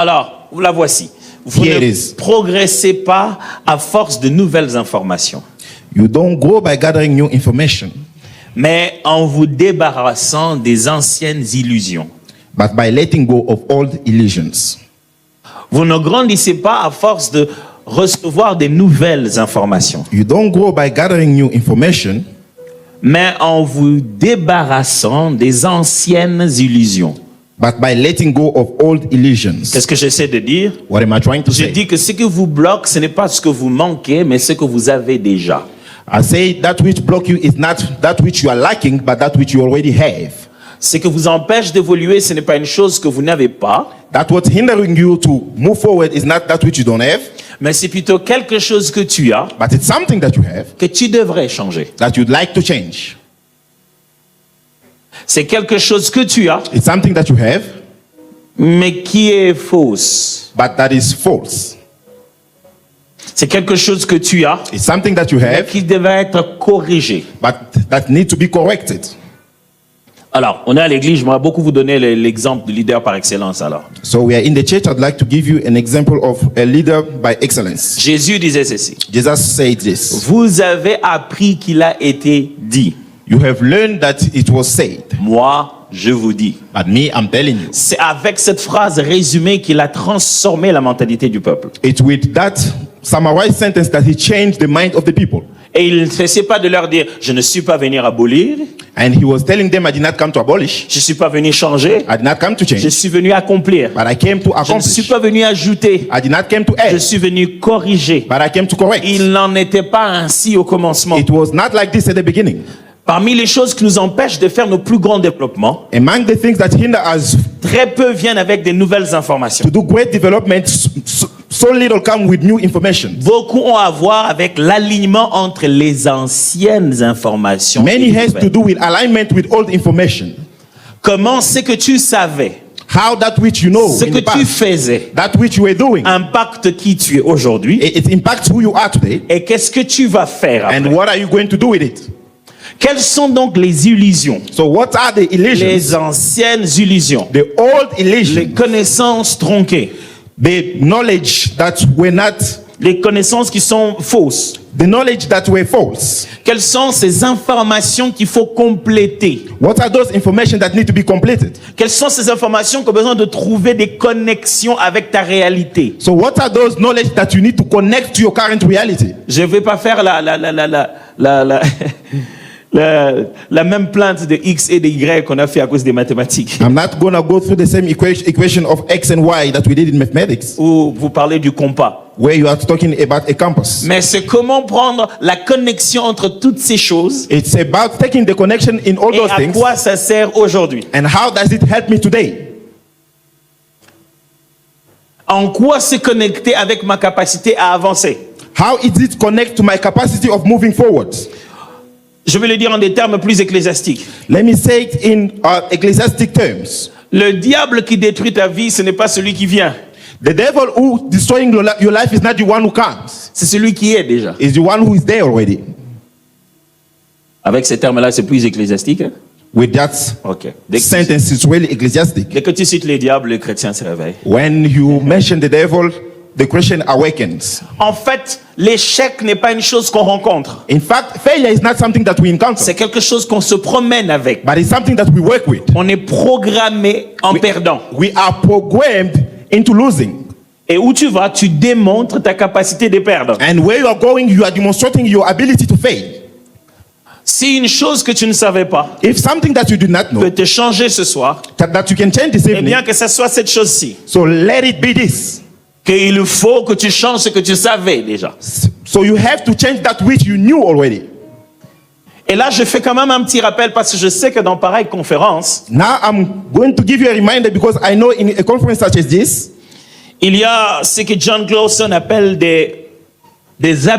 Alors, vous la voici. Vous Here it ne is. progressez pas à force de nouvelles informations, You don't grow by gathering new information, mais en vous débarrassant des anciennes illusions. but by letting go of old illusions. Vous ne grandissez pas à force de recevoir des nouvelles informations, You don't grow by gathering new information, mais en vous débarrassant des anciennes illusions. but by letting go of old illusions. Qu'est-ce que j'essaie de dire? What am I trying to Je say? dis que ce que vous bloque, ce n'est pas ce que vous manquez, mais ce que vous avez déjà. I say that which block you is not that which you are lacking, but that which you already have. Ce qui vous empêche d'évoluer, ce n'est pas une chose que vous n'avez pas, That what's hindering you to move forward is not that which you don't have, mais c'est plutôt quelque chose que tu as, but it's something that you have que tu devrais changer. that you'd like to change. C'est quelque chose que tu as, It's something that you have, mais qui est fausse. but that is false. C'est quelque chose que tu as, It's something that you mais have, qui devrait être corrigé. but that needs to be corrected. Alors, on est à l'église, j'aimerais beaucoup vous donner l'exemple du leader par excellence alors. So we are in the church. I'd like to give you an example of a leader by excellence. Jésus disait ceci. Jesus said this. Vous avez appris qu'il a été dit. You have learned that it was said, Moi, je vous dis. but me, I'm telling you. C'est avec cette phrase résumée qu'il a transformé la mentalité du peuple. It's with that summarized sentence that he changed the mind of the people. Et il ne cessait pas de leur dire, je ne suis pas venu abolir, And he was telling them, I did not come to abolish. je ne suis pas venu changer, I did not come to je change, suis venu accomplir. but I came to Je ne suis accomplish. pas venu ajouter, I did not come to je add, suis venu corriger. but I came to correct. Il n'en était pas ainsi au commencement. It was not like this at the beginning. Parmi les choses qui nous empêchent de faire nos plus grands développements, Among the things that hinder us très peu viennent avec des nouvelles informations. to do great development, so little come with new information. Beaucoup ont à voir avec l'alignement entre les anciennes informations. et Many les has nouvelles. to do with alignment with old information. Comment ce que tu savais, How that which you know ce in que the tu past, faisais, that which you were doing, impacte qui tu es aujourd'hui it impacts who you are today. et qu'est-ce que tu vas faire And après. what are you going to do with it? Quelles sont donc les illusions? So what are the illusions? Les anciennes illusions, The old les illusions, connaissances tronquées, the knowledge that were not, les connaissances qui sont fausses. the knowledge that were false. Quelles sont ces informations qu'il faut compléter? What are those information that need to be completed? Quelles sont ces informations qui ont besoin de trouver des connexions avec ta réalité? So what are those knowledge that you need to connect to your current reality? Je ne vais pas faire la même plainte de X et de Y qu'on a fait à cause des mathématiques. I'm not going to go through the same equation of X and Y that we did in mathematics, Où vous parlez du compas. where you are talking about a compass. Mais c'est comment prendre la connexion entre toutes ces choses It's about taking the connection in all et those à things quoi ça sert aujourd'hui. and how does it help me today? En quoi se connecter avec ma capacité à avancer? How is it connect to my capacity of moving forward? Je vais le dire en des termes plus ecclésiastiques. Let me say it in ecclesiastic terms. Le diable qui détruit ta vie, ce n'est pas celui qui vient, The devil who destroying your life is not the one who comes. c'est celui qui est déjà. It's the one who is there already. Avec ces termes-là, c'est plus ecclésiastique. Hein? With that Ok. sentence, it's really ecclesiastic. Dès que tu cites les diables, le chrétien se réveille. When you mention the devil, the Christian awakens. En fait, l'échec n'est pas une chose qu'on rencontre. In fact, failure is not something that we encounter, C'est quelque chose qu'on se promène avec. but it's something that we work with. On est programmé en perdant. We are programmed into losing. Et où tu vas, tu démontres ta capacité de perdre. And where you are going, you are demonstrating your ability to fail. Si une chose que tu ne savais pas If something that you do not know, peut te changer ce soir, that you can change this eh evening, bien que ce soit cette chose-ci. so let it be this. Qu'il faut que tu changes ce que tu savais déjà. So you have to change that which you knew already. Et là, je fais quand même un petit rappel parce que je sais que dans pareille conférence, Now I'm going to give you a reminder because I know in a conference such as this, il y a ce que John Clausen appelle des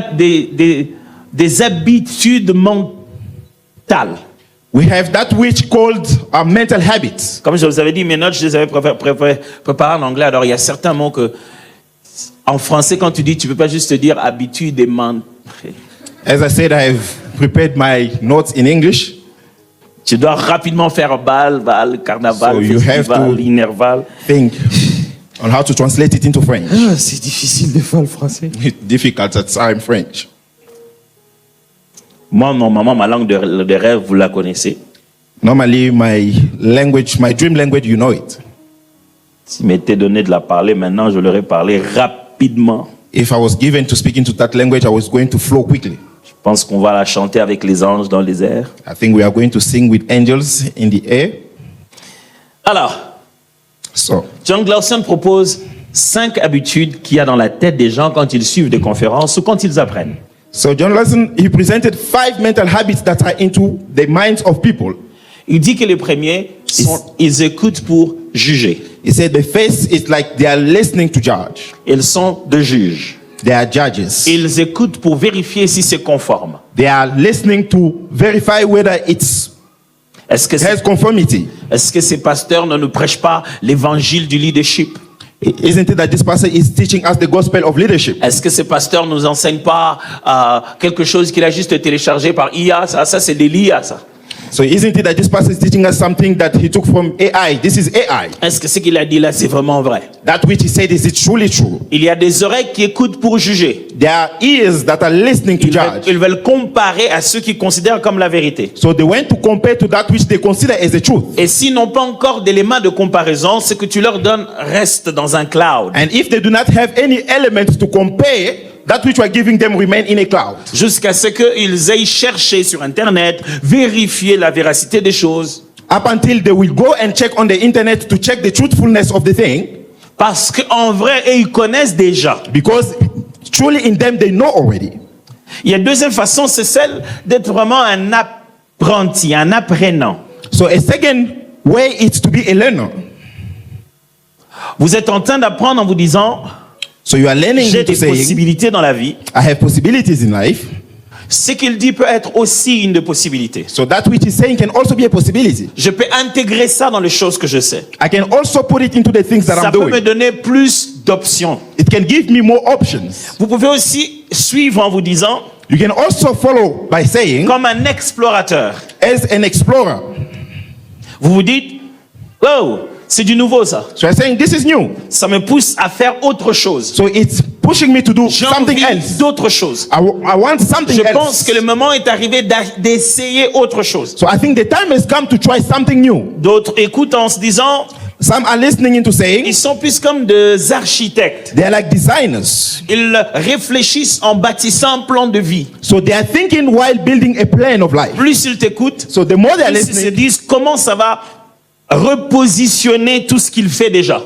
habitudes mentales. we have that which called mental habits. Comme je vous avais dit, mes notes, je les avais préparées en anglais. Alors, il y a certains mots que, en français, quand tu dis, tu ne peux pas juste te dire habitude et mentale. As I said, I have prepared my notes in English. Tu dois rapidement faire bal, carnaval, So you have festival, to- intervalle. Think. on how to translate it into French. C'est difficile des fois le français. It's difficult at time French. Moi, normalement, ma langue de rêve, vous la connaissez. Normally, my language, my dream language, you know it. S'il m'était donné de la parler, maintenant, je l'aurais parlé rapidement. If I was given to speak into that language, I was going to flow quickly. Je pense qu'on va la chanter avec les anges dans les airs. I think we are going to sing with angels in the air. Alors, So, John Glawson propose 5 habitudes qu'il y a dans la tête des gens quand ils suivent des conférences ou quand ils apprennent. John Lawson, he presented 5 mental habits that are into the minds of people. Il dit que les premiers, ils écoutent pour juger. He said the first is like they are listening to judge. Ils sont de juges. They are judges. Ils écoutent pour vérifier si c'est conforme. They are listening to verify whether it Est-ce que, has conformity. est-ce que ces pasteurs ne nous prêchent pas l'évangile du leadership? Isn't it that this pastor is teaching us the gospel of leadership? Est-ce que ces pasteurs ne nous enseignent pas quelque chose qu'il a juste téléchargé par IA? Ça c'est de l'IA, ça. So isn't it that this pastor is teaching us something that he took from AI? This is AI. Est-ce que ce qu'il a dit là, c'est vraiment vrai? That which he said, is it truly true? Il y a des oreilles qui écoutent pour juger. There are ears that are listening to judge. Ils veulent comparer à ceux qui considèrent comme la vérité. So they went to compare to that which they consider as the truth. Et s'ils n'ont pas encore d'éléments de comparaison, ce que tu leur donnes reste dans un cloud. And if they do not have any elements to compare, that which we are giving them remain in a cloud. Jusqu'à ce qu'ils aillent chercher sur Internet, vérifier la véracité des choses. Up until they will go and check on the internet to check the truthfulness of the thing. Parce qu'en vrai, ils connaissent déjà. Because truly in them they know already. Il y a une deuxième façon, c'est celle d'être vraiment un apprenti, un apprenant. So a second way is to be a learner. Vous êtes en train d'apprendre en vous disant, So you are learning j'ai to des saying, possibilités dans la vie. I have possibilities in life. Ce qu'il dit peut être aussi une des possibilités. So that which he's saying can also be a possibility. Je peux intégrer ça dans les choses que je sais. I can also put it into the things that Ça I'm peut me doing. donner plus d'options. It can give me more options. Vous pouvez aussi suivre en vous disant, You can also follow by saying, comme un explorateur. as an explorer. Vous vous dites, oh, c'est du nouveau ça. So I'm saying, this is new. Ça me pousse à faire autre chose. So it's pushing me to do J'ai something envie else. d'autre chose. I want something Je else. pense que le moment est arrivé d'essayer autre chose. So I think the time has come to try something new. D'autres écoutent en se disant, Some are listening into saying, ils sont plus comme des architectes. they are like designers. Ils réfléchissent en bâtissant un plan de vie. So they are thinking while building a plan of life. Plus ils t'écoutent, So the more they are plus ils se listening, disent comment ça va repositionner tout ce qu'il fait déjà.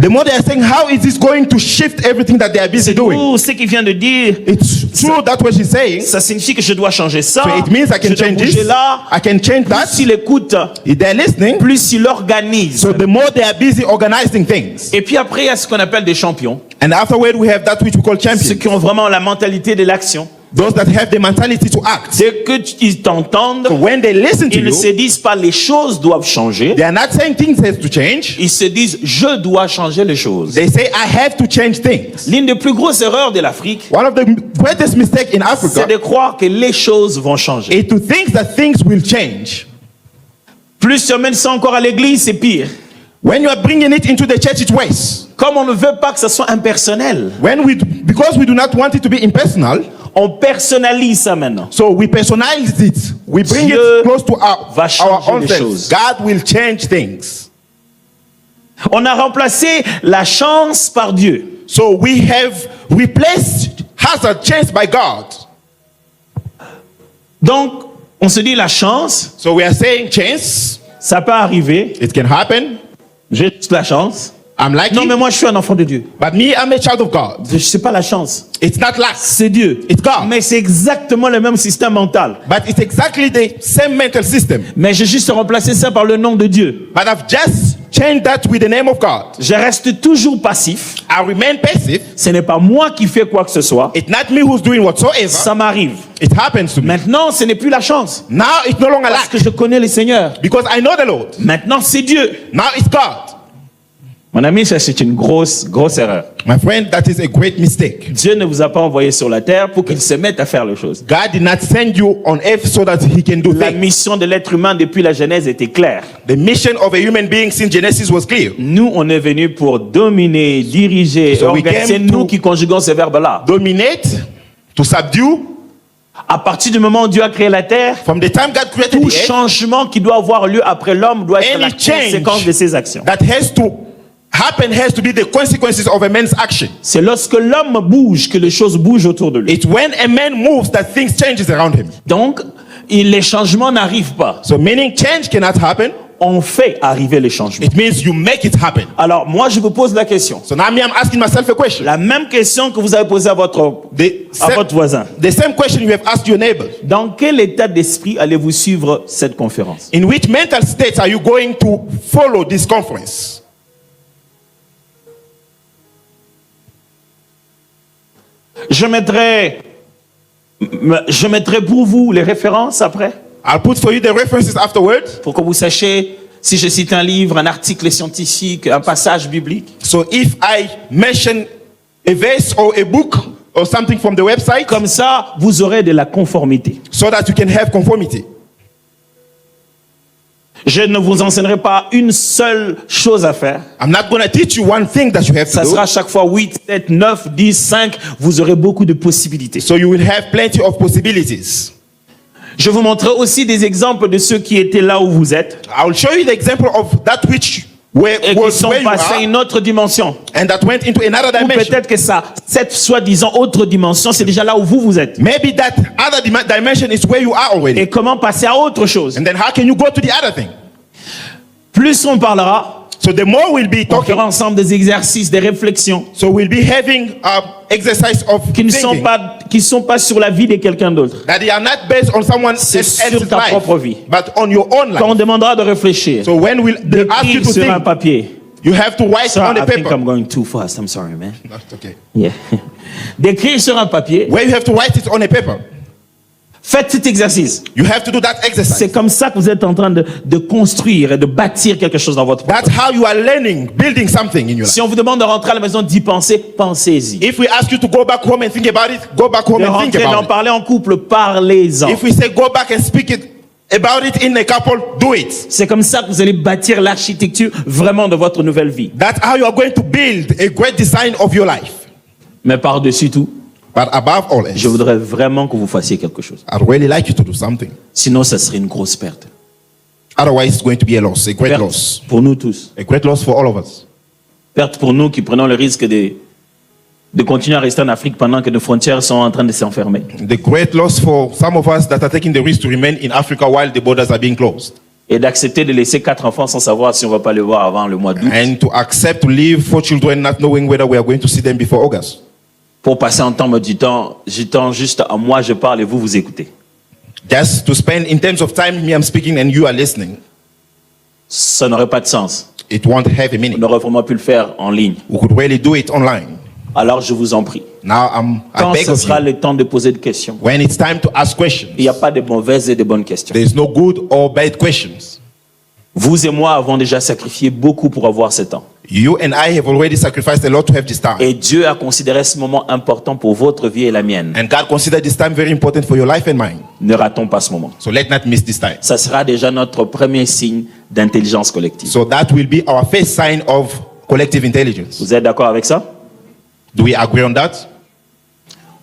the more they are saying, how is this going to shift everything that they are busy C'est doing? tout ce qu'il vient de dire. It's true that what she's saying. Ça signifie que je dois changer ça. So it means I je can dois change bouger this. là. I can change that. Plus il écoute, If they're listening, plus il organise. so the more they are busy organizing things. Et puis après, il y a ce qu'on appelle des champions. And afterward, we have that which we call Ceux champions. qui ont vraiment la mentalité de l'action. Those that have the mentality to act. Dès qu'ils t'entendent, So when they listen to ils ne se you, disent pas les choses doivent changer. they are not saying things have to change. Ils se disent je dois changer les choses. They say, I have to change things. L'une des plus grosses erreurs de l'Afrique, One of the greatest mistakes in c'est Africa de croire que les choses vont changer. is to think that things will change. Plus tu amènes ça encore à l'église, c'est pire. When you are bringing it into the church, it's worse. Comme on ne veut pas que ça soit impersonnel, Because we do not want it to be impersonal, on personnalise ça maintenant. so we personalize it. We bring Dieu it close to va our changer own les selves. choses. God will change things. On a remplacé la chance par Dieu. So we have replaced hazard chance by God. Donc, on se dit la chance, So we are saying chance, ça peut arriver. it can happen. J'ai juste la chance. I'm lucky, Non, mais moi, je suis un enfant de Dieu. but me, I'm a child of God. Je sais pas la chance. It's not luck, C'est Dieu. it's God. Mais c'est exactement le même système mental. But it's exactly the same mental system. Mais j'ai juste remplacé ça par le nom de Dieu. But I've just changed that with the name of God. Je reste toujours passif. I remain passive. Ce n'est pas moi qui fais quoi que ce soit. It's not me who's doing whatsoever. Ça m'arrive. It happens to me. Maintenant, ce n'est plus la chance. Now it's no longer Parce que luck je connais le Seigneur. because I know the Lord. Maintenant, c'est Dieu. Now it's God. Mon ami, ça c'est une grosse erreur. My friend, that is a great mistake. Dieu ne vous a pas envoyé sur la terre pour qu'il se mette à faire les choses. God did not send you on earth so that he can do La things. mission de l'être humain depuis la Genèse était claire. The mission of a human being since Genesis was clear. Nous, on est venus pour dominer, diriger, So we organiser. C'est came nous to- qui conjuguons ces verbes-là. Dominate, to subdue. À partir du moment où Dieu a créé la terre, From the time God created tout the earth, changement qui doit avoir lieu après l'homme doit être Any la conséquence de ses actions. that has to happen has to be the consequences of a man's action. C'est lorsque l'homme bouge que les choses bougent autour de lui. It's when a man moves that things changes around him. Donc, les changements n'arrivent pas. So meaning change cannot happen. On fait arriver les changements. It means you make it happen. Alors, moi, je vous pose la question. So now I'm asking myself a question. La même question que vous avez posée à votre voisin. The same question you have asked your neighbor. Dans quel état d'esprit allez-vous suivre cette conférence? In which mental state are you going to follow this conference? Je mettrai pour vous les références après, I'll put for you the references afterwards. pour que vous sachiez si je cite un livre, un article scientifique, un passage biblique. So if I mention a verse or a book or something from the website, Comme ça, vous aurez de la conformité. so that you can have conformity. Je ne vous enseignerai pas une seule chose à faire. I'm not going to teach you one thing that you have Ça to sera do. chaque fois 8, 7, 9, 10, 5. Vous aurez beaucoup de possibilités. So you will have plenty of possibilities. Je vous montrerai aussi des exemples de ceux qui étaient là où vous êtes I will show you the example of that which et qui sont where you passés à are une autre dimension. and that went into another Ou dimension. peut-être que cette soi-disant autre dimension, c'est déjà là où vous êtes. Maybe that other dimension is where you are already. Et comment passer à autre chose? And then how can you go to the other thing? Plus on parlera, So the more we'll be on talking, fera ensemble des exercices, des réflexions so we'll be having exercise of qui ne sont thinking pas sur la vie de quelqu'un d'autre. that they are not based on someone C'est else's sur ta life, propre vie. but on your own Quand on life. demandera de réfléchir, So when they ask you d'écrire to sur un think, papier. you have to write Sorry, on the I think paper. I'm going too fast. I'm sorry, man. That's okay. Yeah. D'écrire sur un papier. Where you have to write it on a paper. Faites cet exercice. You have to do that exercise. C'est comme ça que vous êtes en train de construire et de bâtir quelque chose dans votre propre. That's how you are learning, building something in your life. Si on vous demande de rentrer à la maison, d'y penser, pensez-y. If we ask you to go back home and think about it, go back home De and think rentrer, d'en about it. parler en couple, parlez-en. If we say go back and speak it about it in a couple, do it. C'est comme ça que vous allez bâtir l'architecture vraiment de votre nouvelle vie. That's how you are going to build a great design of your life. Mais par-dessus tout, But above all else, je voudrais vraiment que vous fassiez quelque chose. I'd really like you to do something. Sinon, ça serait une grosse perte. Otherwise, it's going to be a loss, a great Perte loss. pour nous tous. A great loss for all of us. Perte pour nous qui prenons le risque de continuer à rester en Afrique pendant que nos frontières sont en train de s'enfermer. The great loss for some of us that are taking the risk to remain in Africa while the borders are being closed. Et d'accepter de laisser 4 enfants sans savoir si on va pas les voir avant le mois d'août. And to accept to leave 4 children not knowing whether we are going to see them before August. Pour passer un temps du temps juste à moi je parle et vous écoutez. Just to spend in terms of time, me I'm speaking and you are listening. Ça n'aurait pas de sens. It won't have a On meaning. aurait vraiment pu le faire en ligne. We could really do it online. Alors je vous en prie. Now I Quand beg ce of sera you, le temps de poser des questions, when it's time to ask questions, il n'y a pas de mauvaises et de bonnes questions. there is no good or bad questions. Vous et moi avons déjà sacrifié beaucoup pour avoir ce temps. You and I have already sacrificed a lot to have this time. Et Dieu a considéré ce moment important pour votre vie et la mienne. And God considered this time very important for your life and mine. Ne ratons pas ce moment. So let's not miss this time. Ça sera déjà notre premier signe d'intelligence collective. So that will be our first sign of collective intelligence. Vous êtes d'accord avec ça? Do we agree on that?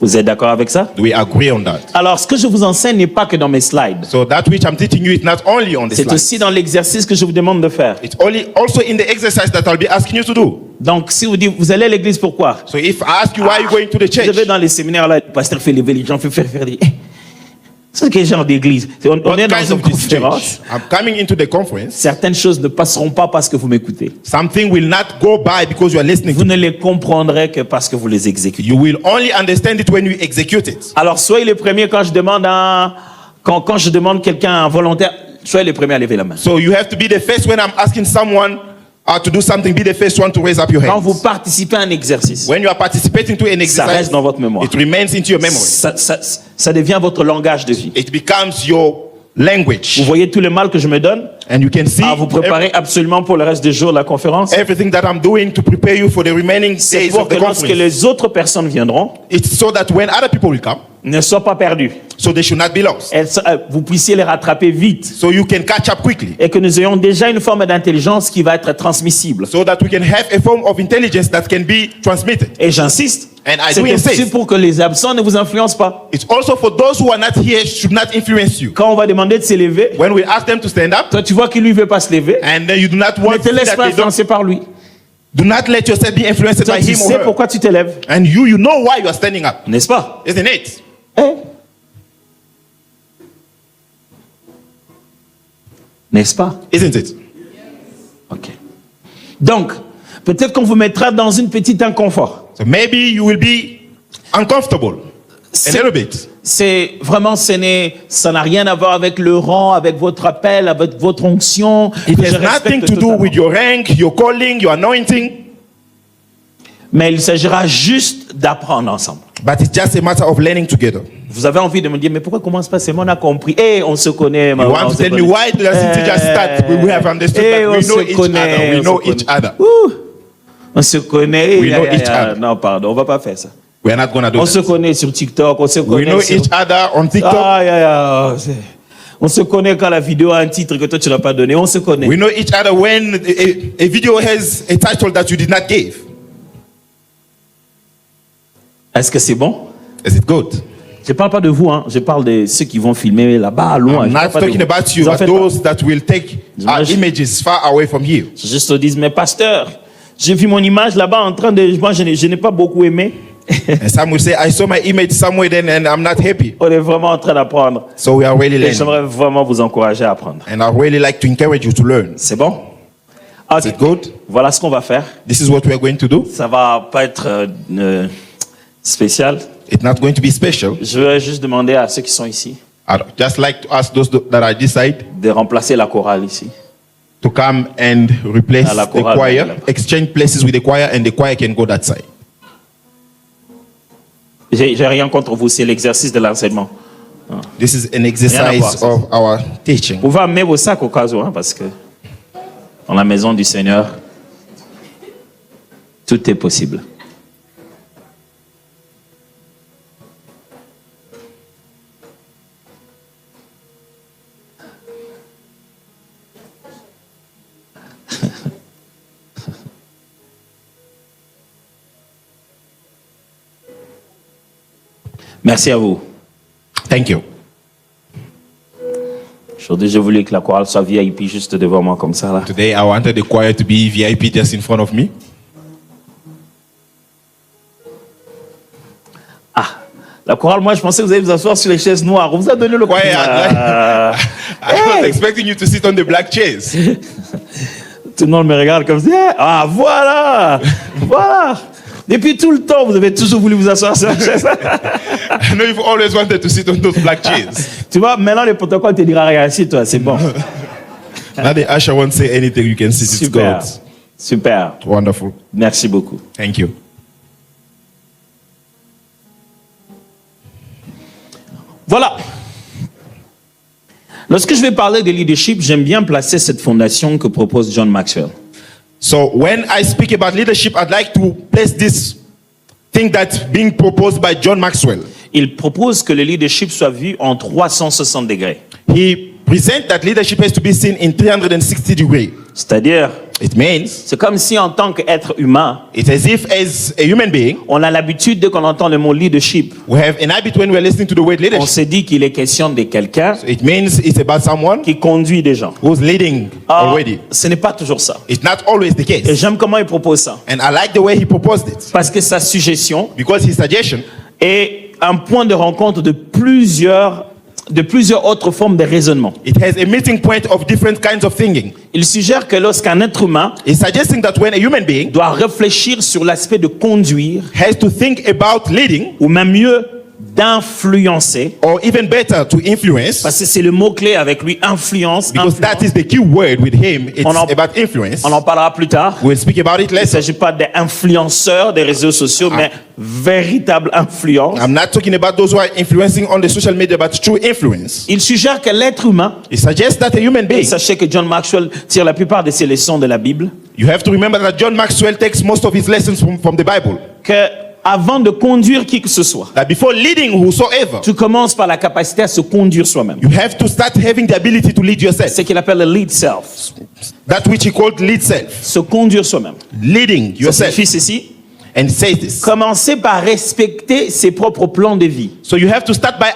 Vous êtes d'accord avec ça? Do we agree on that? Alors, ce que je vous enseigne n'est pas que dans mes slides. So that which I'm teaching you is not only on the C'est slide. aussi dans l'exercice que je vous demande de faire. It's also in the exercise that I'll be asking you to do. Donc, si vous dites, vous allez à l'église, pourquoi? So if I ask you why you're going to the Vous church, avez dans les séminaires, là, le pasteur fait lever les gens, fait faire des... C'est quel genre d'église? On what est dans kind une of this conférence. church? I'm coming into the conference. Certaines choses ne passeront pas parce que vous m'écoutez. Something will not go by because you are listening Vous to ne les comprendrez que parce que vous les exécutez. You will only understand it when you execute it. Alors, soyez les premiers quand je demande quand je demande quelqu'un un volontaire, soyez les premiers à lever la main. So you have to be the first when I'm asking someone to do something, be the first one to raise up your Quand vous hands. participez à un exercice, When you are participating to an ça exercise, reste dans votre mémoire. it remains into your memory. Ça devient votre langage de vie. It becomes your language. Vous voyez tout le mal que je me donne? And you can see à vous préparer absolument pour le reste des jours de la conférence. everything that I'm doing to prepare you for the remaining C'est days pour of que the lorsque conference. les autres personnes viendront, It's so that when other people will come, ne soient pas perdus. so they should not be lost. Vous puissiez les rattraper vite. So you can catch up quickly. Et que nous ayons déjà une forme d'intelligence qui va être transmissible. So that we can have a form of intelligence that can be transmitted. Et j'insiste, And I c'est do aussi insist. pour que les absents ne vous influencent pas. It's also for those who are not here should not influence you. Quand on va demander de s'élever, When we ask them to stand up, toi tu vois qu'il lui veut pas se lever, and then you do not ne want te laisse that pas they don't, influencer par lui. do not let yourself be influenced Toi by tu him or sais her. pourquoi tu t'élèves, And you know why you are standing up, n'est-ce pas? isn't it? Eh? N'est-ce pas? Isn't it? Ok. Donc, peut-être qu'on vous mettra dans une petite inconfort. So maybe you will be uncomfortable a little bit. C'est vraiment, ça n'a rien à voir avec le rang, avec votre appel, avec votre onction. It que je has nothing respecte to do totalement. with your rank, your calling, your anointing, Mais il s'agira juste d'apprendre ensemble. but it's just a matter of learning together. Vous avez envie de me dire, mais pourquoi commence pas? C'est moi, on a compris. Eh, on se connaît. You want to tell me why doesn't it just start? We have understood that we know each other. We know each other. On se connaît. We know each other. Non, pardon, on va pas faire ça. We are not going to do On se that. connaît sur TikTok, on se We connaît know sur... each other on TikTok. On se connaît quand la vidéo a un titre que toi tu n'as pas donné. On se connaît. We know each other when a video has a title that you did not give. Est-ce que c'est bon? Is it good? Je parle pas de vous, hein. Je parle de ceux qui vont filmer là-bas, loin. I'm Je parle not pas de talking vous. about you, Vous en but faites pas. those that will take our images far away from you. Je juste te dis, mais pasteur, j'ai vu mon image là-bas en train de... Moi, je n'ai pas beaucoup aimé. And some will say, I saw my image somewhere then and I'm not happy. On est vraiment en train d'apprendre. So we are really Et learning. j'aimerais vraiment vous encourager à apprendre. And I really like to encourage you to learn. C'est bon? Ok. Is it good? Voilà ce qu'on va faire. This is what we are going to do. Ça va pas être spécial. It's not going to be special. Je vais juste demander à ceux qui sont ici I'd just like to ask those that are this side de remplacer la chorale ici. to come and replace À la the chorale, choir, là-bas. exchange places with the choir, and the choir can go that side. J'ai rien contre vous, c'est l'exercice de l'enseignement. This is an Rien à voir, exercise ça. of our teaching. Vous pouvez amener vos sacs au cas où, hein, parce que dans la maison du Seigneur, tout est possible. Merci à vous. Thank you. Aujourd'hui, j'ai voulu que la chorale soit VIP juste devant moi comme ça. Là. Today I wanted the choir to be VIP just in front of me. La chorale, moi, je pensais que vous allez vous asseoir sur les chaises noires. On vous a donné le Choir, Ah. I was expecting you to sit on the black chairs. Tout le monde me regarde comme ça. Ah, voilà! Voilà! Depuis tout le temps, vous avez toujours voulu vous asseoir sur la chaise. I know you've always wanted to sit on those black chairs. Tu vois, maintenant, le protocole te dira rien. Assieds-toi, c'est bon. Now the usher won't say anything. You can sit. It's Super. good. Super. Wonderful. Merci beaucoup. Thank you. Voilà. Lorsque je vais parler de leadership, j'aime bien placer cette fondation que propose John Maxwell. So when I speak about leadership, I'd like to place this thing that's being proposed by John Maxwell. Il propose que le leadership soit vu en 360 degrés. He presents that leadership has to be seen in 360 degrees. C'est-à-dire, It means c'est comme si en tant qu'être humain, it's as if as a human being, on a l'habitude dès qu'on entend le mot leadership, we have an habit when we're listening to the word on leadership. se dit qu'il est question de quelqu'un It means it's about someone qui conduit des gens. who's leading Ah, already. ce n'est pas toujours ça. It's not always the Et case. j'aime comment il propose ça. And I like the way he proposed it Parce que sa suggestion because his suggestion est un point de rencontre de plusieurs autres formes de raisonnement. it has a meeting point of different kinds of thinking. Il suggère que lorsqu'un être humain He's suggesting that when a human being doit réfléchir sur l'aspect de conduire, has to think about leading ou même mieux, d'influencer, or even better, to influence, parce que c'est le mot-clé avec lui, influence. because that influence. is the key word with him. It's On en- about influence. On en parlera plus tard. We'll speak about it Il ne later. s'agit pas d'influenceurs des réseaux sociaux, mais véritable influence. I'm not talking about those who are influencing on the social media, but true influence. Il suggère que l'être humain, It suggests that a human et being, sachez que John Maxwell tire la plupart de ses leçons de la Bible, you have to remember that John Maxwell takes most of his lessons from the Bible. que avant de conduire qui que ce soit, That before leading whosoever, tu commences par la capacité à se conduire soi-même. you have to start having the ability to lead yourself. C'est ce qu'il appelle le lead self, That which he called lead self. se conduire soi-même. Leading Ça yourself. signifie ceci, And it says this. commencer par respecter ses propres plans de vie, So you have to start by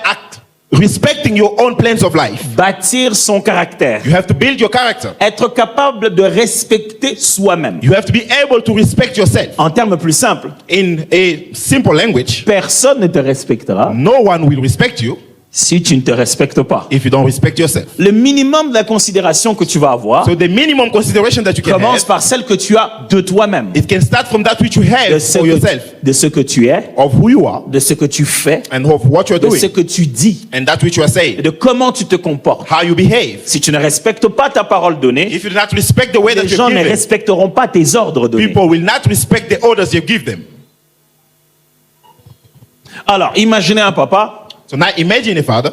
respecting your own plans of life. bâtir son caractère, You have to build your character. être capable de respecter soi-même. You have to be able to respect yourself. En termes plus simples, In a simple language, personne ne te respectera no one will respect you si tu ne te respectes pas. if you don't respect yourself. Le minimum de la considération que tu vas avoir So the minimum consideration that you can commence have, par celle que tu as de toi-même, it can start from that which you de have ce, for yourself, de ce que tu es, of who you are de ce que tu fais, and of what you're de ce doing, que tu dis, and that which you are et saying, de comment tu te comportes. how you behave. Si tu ne respectes pas ta parole donnée, If you do not respect the way that les you're gens ne given, respecteront pas tes ordres donnés. people will not respect the orders you give them. Alors, imaginez un papa, So now imagine a father,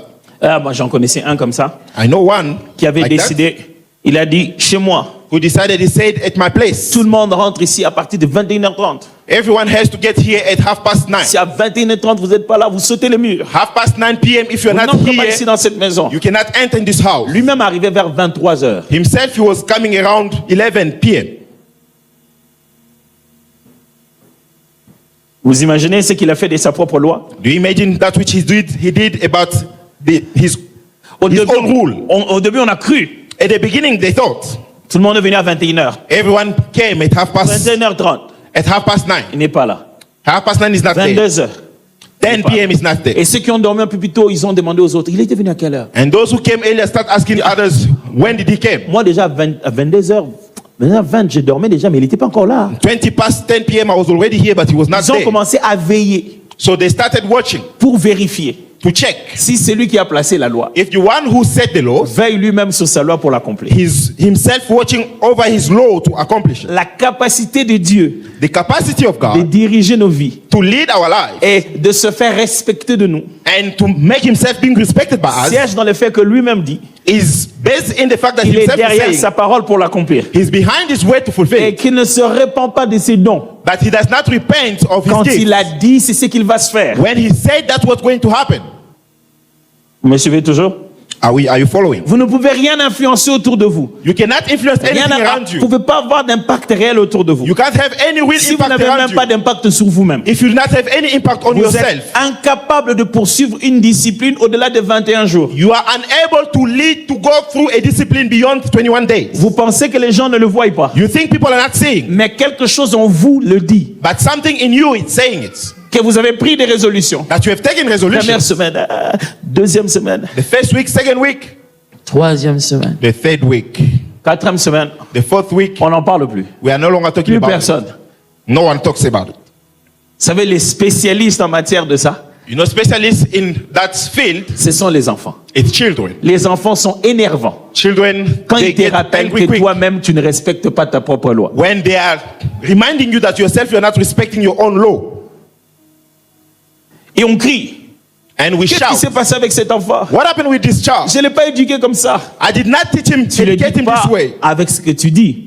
moi j'en connaissais un comme ça, I know one qui avait like that, décidé, il a dit, chez moi, who decided, he said, at my place, tout le monde rentre ici à partir de 21h30. everyone has to get here at 9:30. Si à 21h30 vous n'êtes pas là, vous sautez le mur. 9:30 p.m. If you're Vous not n'entrez pas ici here, dans cette maison. you cannot enter in this house. Lui-même arrivait vers 23h. Himself, he was coming around 11 p.m. Vous imaginez ce qu'il a fait de sa propre loi? Do you imagine that which he did about his Au début, own rule? au début, on a cru. At the beginning, they thought Tout le monde est venu à 21h. everyone came at 21h30. at 9:30. Il n'est pas là. 9:30 is not there. 22h. 10 p.m. is not there. Et ceux qui ont dormi un peu plus tôt, ils ont demandé aux autres, il était venu à quelle heure? And those who came earlier start asking others, when did he came? Moi déjà à 22h, 20h20, j'ai dormi déjà, mais il n'était pas encore là. 20 past 10 p.m. I was already here, but he was not Ils ont there. commencé à veiller So they started watching pour vérifier to check si c'est lui qui a placé la loi. if the one who set the law, Veille lui-même sur sa loi pour l'accomplir. he's himself watching over his law to accomplish it. La capacité de Dieu The capacity of de God diriger nos vies to lead our life et de se faire respecter de nous and to make himself being respected by us siège dans le fait que lui-même dit is based in the fact that qu'il est himself derrière is sa saying parole pour l'accomplir he's behind his word to fulfill et it, qu'il ne se répand pas de ses dons. that he does not repent of his Quand gifts. il a dit, c'est ce qu'il va se faire. When he said that's what's going to happen. Vous me suivez toujours? Are you following? Vous ne pouvez rien influencer autour de vous. You cannot influence Rien anything à- around vous ne you. pouvez pas avoir d'impact réel autour de vous. You can't have any real Si vous impact n'avez around même you. pas d'impact sur vous-même, If you do not have any impact on vous êtes yourself, incapable de poursuivre une discipline au-delà de 21 jours. you are unable to lead, to go through a discipline beyond 21 days. Vous pensez que les gens ne le voient pas, You think people are not seeing, mais quelque chose en vous le dit. but something in you is saying it. Que vous avez pris des résolutions. That you have taken resolutions. Première semaine, deuxième semaine, The first week, second week, troisième semaine, the third week, quatrième semaine, the fourth week. on n'en parle plus. We are no longer talking Plus about personne. it. No one talks about it. Vous savez, les spécialistes en matière de ça, You know, specialists in that field, ce sont les enfants. it's children. Les enfants sont énervants Children, quand they ils te get rappellent angry que quick. toi-même, tu ne respectes pas ta propre loi. When they are reminding you that yourself, you're not respecting your own law. Et on crie. And we Qu'est-ce qui shout. s'est passé avec cet enfant? What happened with this child? Je ne l'ai pas éduqué comme ça. I did not teach him, Tu le educate dis him pas this way. avec ce que tu dis.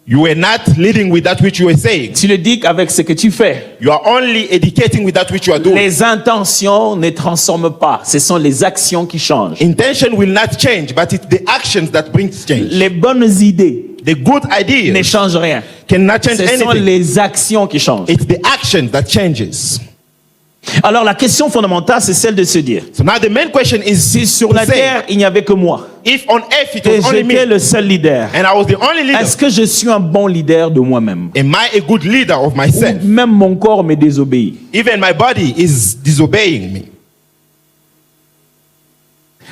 You were not leading with that which you were saying. Tu le dis avec ce que tu fais. You are only educating with that which you are doing. Les intentions ne transforment pas. Ce sont les actions qui changent. Intention will not change, but it's the actions that brings change. Les bonnes idées The good ne ideas changent rien. cannot change Ce sont anything. les actions qui changent. It's the action that changes. Alors la question fondamentale, c'est celle de se dire, So now the main question is, si sur to la say, terre, il n'y avait que moi, if on earth it et was only j'étais me, le seul leader, and I was the only leader, est-ce que je suis un bon leader de moi-même? am I a good leader of myself? Ou même mon corps me désobéit. Even my body is disobeying me.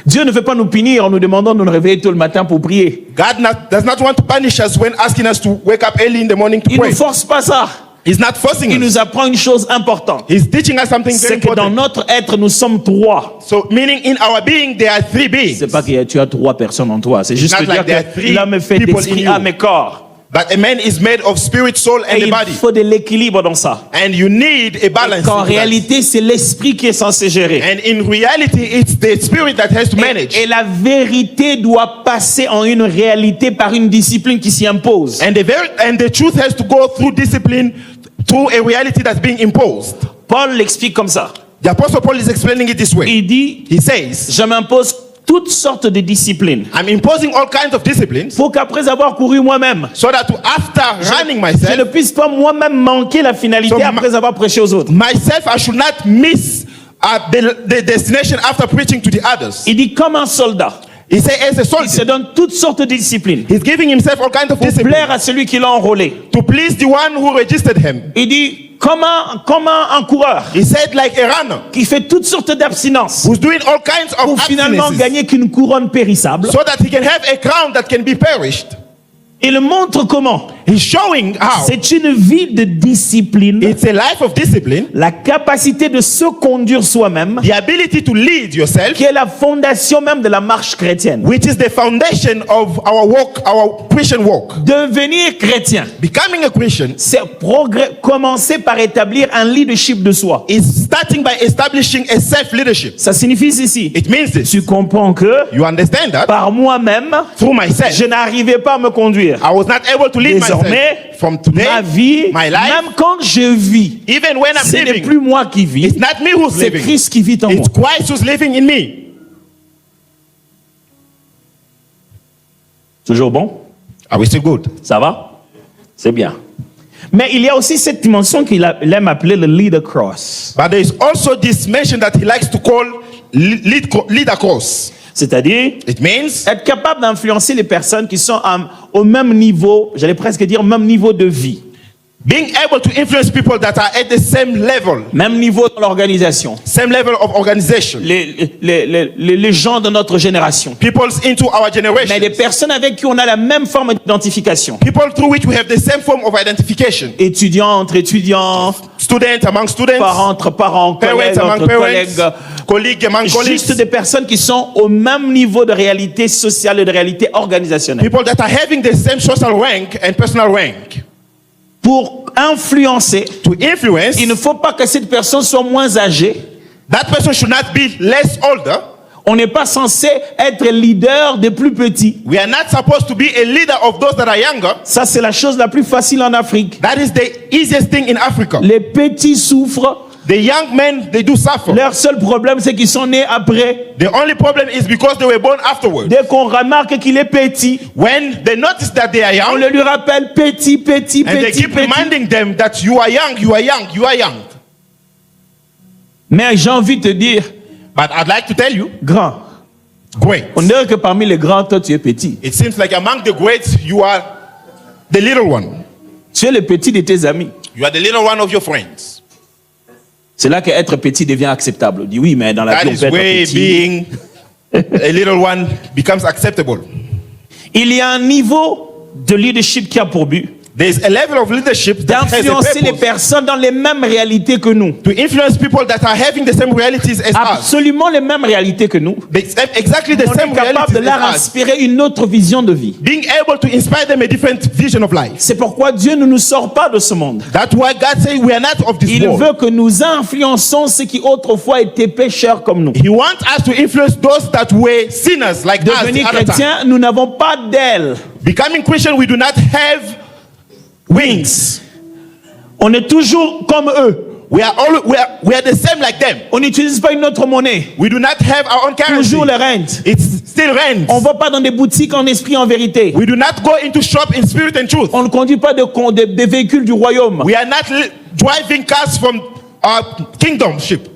Dieu ne veut pas nous punir en nous demandant de nous réveiller tôt le matin pour prier. God does not want to punish us when asking us to wake up early in the morning to Il ne pray. nous force pas ça. He's not forcing Il us. nous apprend une chose importante. He's teaching us something very C'est que dans important. notre être, nous sommes trois. So, meaning in our being, there are three beings. C'est pas que tu as trois personnes en toi. C'est juste not de dire like there are que three l'homme est fait people d'esprit, in you. âme et corps. But a man is made of spirit, soul, and Et the il body. faut de l'équilibre dans ça. And you need a balance. Qu'en into that. réalité, c'est l'esprit qui est censé gérer. And in reality, it's the spirit that has to manage. Et la vérité doit passer en une réalité par une discipline qui s'y impose. And the truth has to go through discipline, through a reality that's being imposed. Paul l'explique comme ça. The Apostle Paul is explaining it this way. Il dit, He says, je m'impose toutes sortes de disciplines I'm imposing all kinds of disciplines pour qu'après avoir couru moi-même, so that after running je ne myself, puisse pas moi-même manquer la finalité So après avoir prêché aux autres. I should not miss the destination after preaching to the others. Il dit comme un soldat. He says, as a Il se soldier, donne toutes sortes de disciplines he's giving himself all kinds of pour discipline plaire à celui qui l'a enrôlé. to please the one who registered him. Il dit comme un coureur He said, like a runner qui fait toutes sortes d'abstinences who's doing all kinds of pour finalement abstinences gagner qu'une couronne périssable. so that he can have a crown that can be perished. Il montre comment. He's showing how C'est une vie de discipline, it's a life of discipline, la capacité de se conduire soi-même, the ability to lead yourself, qui est la fondation même de la marche chrétienne. which is the foundation of our walk, our Christian walk. Devenir chrétien, Becoming a Christian c'est commencer par établir un leadership de soi. is starting by establishing a self-leadership. Ça signifie ceci. It means this. Tu comprends que You understand that? par moi-même, Through myself, je n'arrivais pas à me conduire. I was not able to lead myself. Désormais, From today, ma vie, my life, même quand je vis, even when I'm ce n'est living, plus moi qui vis, it's not me who's c'est living. Christ qui vit en moi. It's Christ who's living in me. Toujours bon? Are we still good? Ça va? C'est bien. Mais il y a aussi cette dimension qu'il aime appeler le leader cross. But there is also this mention that he likes to call leader cross. C'est-à-dire It means être capable d'influencer les personnes qui sont au même niveau, j'allais presque dire même niveau de vie, being able to influence people that are at the same level dans l'organisation. of organization. Les gens de notre génération. People into our Mais generation. des personnes avec qui on a la même forme d'identification. People through which we have the same form of identification. Étudiants entre étudiants, Students among students. parents entre parents, collègues Parents among entre parents. collègues. Colleagues among colleagues. Juste des personnes qui sont au même niveau de réalité sociale et de réalité organisationnelle. People that are having the same social rank and personal rank. Pour influencer, To influence, il ne faut pas que cette personne soit moins âgée. that person should not be less older. On n'est pas censé être leader des plus petits. We are not supposed to be a leader of those that are younger. Ça, c'est la chose la plus facile en Afrique. That is the easiest thing in Africa. Les petits souffrent. The young men, they do suffer. Leur seul problème, c'est qu'ils sont nés après. The only problem is because they were born afterwards. Dès qu'on remarque qu'il est petit, When they notice that they are on young, le lui rappelle petit, petit, and they petit, keep petit. reminding them that you are young, you are young, you are young. Mais j'ai envie de te dire, But I'd like to tell you, grand. great. On dirait que parmi les grands, toi, tu es petit. It seems like among the greats, you are the little one. Tu es le petit de tes amis. You are the little one of your friends. C'est là qu'être petit devient acceptable. On dit oui, mais dans la That vie, on is peut être where petit. being a little one becomes acceptable. Il y a un niveau de leadership qui a pour but There's a level of leadership that has a d'influencer les purpose personnes dans les mêmes réalités que nous. to influence people that are having the same realities as us. Absolument les mêmes réalités que nous. Exactly the On same est capable de realities leur as us. inspirer une autre vision de vie. Being able to inspire them a different vision of life. C'est pourquoi Dieu ne nous sort pas de ce monde. That's why God says we are not of this Il world. veut que nous influençons ceux qui autrefois étaient pécheurs comme nous. He wants us to influence those that were sinners like us. Devenir at the time. chrétien, nous n'avons pas d'ailes. Becoming Christian, we do not have wings. On est toujours comme eux. We are the same like them. On n'utilise pas une autre monnaie. We do not have our own currency. Toujours le rent. It's still rent. On ne va pas dans des boutiques en esprit, en vérité. We do not go into shop in spirit and truth. On ne conduit pas des véhicules du royaume. We are not driving cars from our kingdomship.